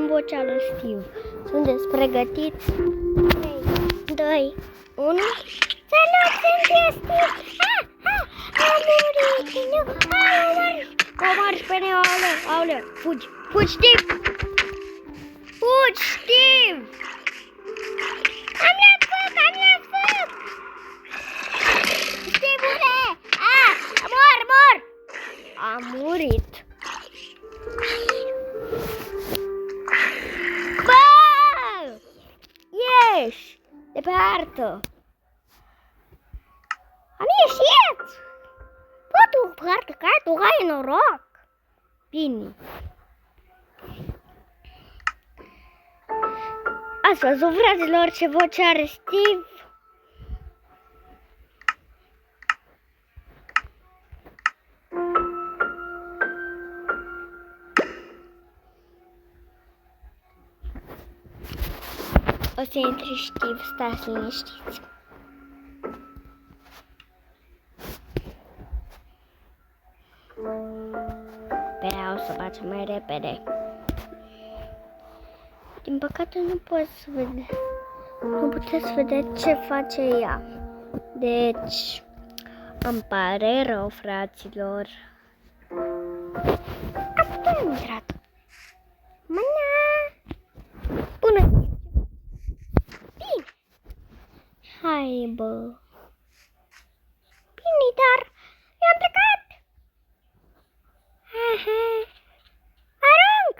vocea lui Steve. Sunteți pregătiți? 3, 2, 1. Salut, sunt Steve! A murit! Nu! Omar pe mine! Aoleu! Fugi! Fugi, Steve! Fugi, Steve! Am la foc! Steve-ule! Mor! A murit! Bă! Ieși! De pe hartă! Am ieșit! Bă, tu pe hartă, care tu ai noroc! Bine! Ați văzut, fraților, ce voce are Steve? O să intri, Steve, stați liniștiți. O să facem mai repede. Din păcate nu puteți vedea ce face ea. Deci, îmi pare rău, fraților. Asta a intrat. Mâna! Bună! Bine! Hai, bă! Bine, dar eu am plecat! Arunc!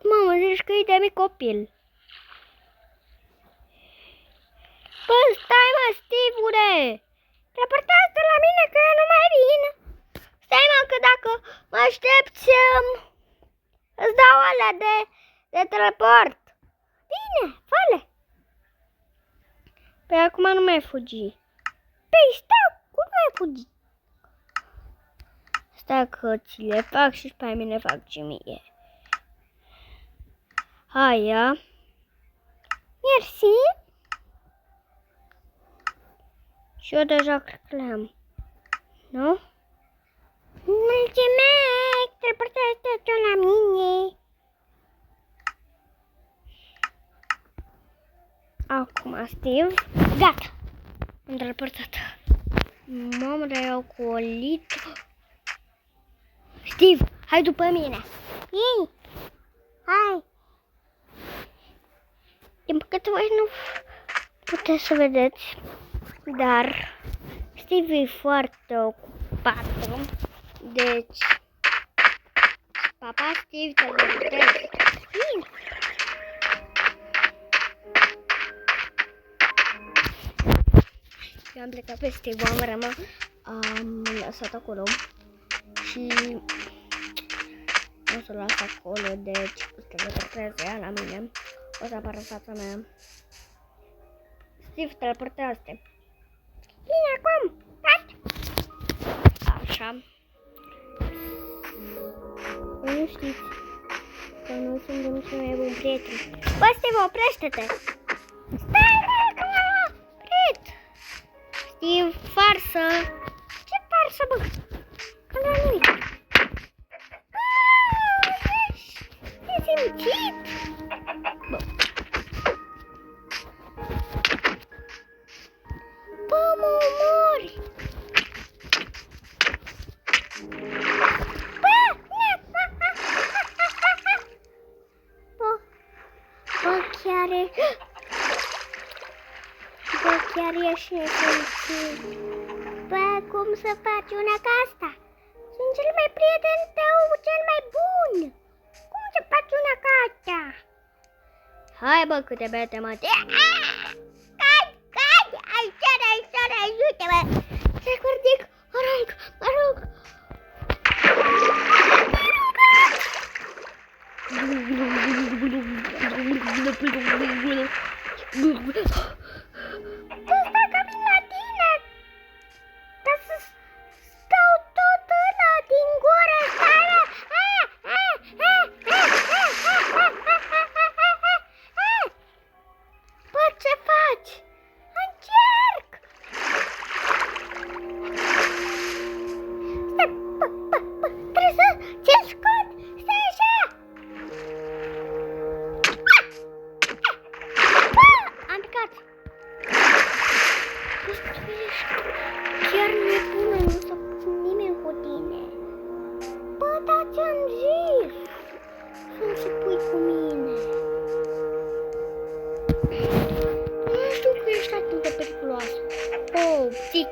Mamă, zici că e de mic copil. Bă, stai, mă, Steve-ule! Raportați de la mine că eu nu mai vin. Stai, mă, că dacă mă aștepți, îți dau alea de teleport. Bine, fă-le. Păi acum nu mai fugi. Păi stau, cum mai fugi? Stai că ți le fac și pe mine fac și mie. Hai, ia. Mersi. Și eu deja cred că le-am. Nu? Mulțumesc! Teleportați tot la mine. Acum, Steve. Gata. Am teleportat. Mamă, dar eu cu o litră. Steve, hai după mine. Ei, hai. Din păcate voi nu puteți să vedeți, dar Steve e foarte ocupat. Deci, papa, Steve, te vedeți. Eu am plecat pe Steve, am lăsat acolo. Și o să las acolo, deci o să vă trece ea la mine. O să apară fața mea. Steve, teleportează-te. Bine, acum! Așa. Voi nu știți că noi suntem cei mai buni prieteni. Bă, Steve, oprește-te! Stai, că m-am oprit! Steve, farsă! Ce farsă, bă? Că nu am nimic. E simțit? Bă. Bă, mă omori! Chiar ești nesimțit. Bă, cum să faci una ca asta? Sunt cel mai prieten tău, cel mai bun. Cum să faci una ca asta? Hai, bă, câte bete, mă. Cad! Ajută-mă, ajută-mă. Stai cu ridic, arunc. Stai că vin la tine. Ca să stau tot ăla din gură. Bă, ce faci? Încerc. Stai, bă, trebuie să ți-l scot. Stai așa.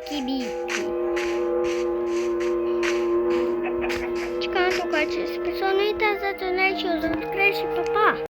Biki. Și ca în tot acest episod, nu uitați să dați un like și o subscribe și pa, pa!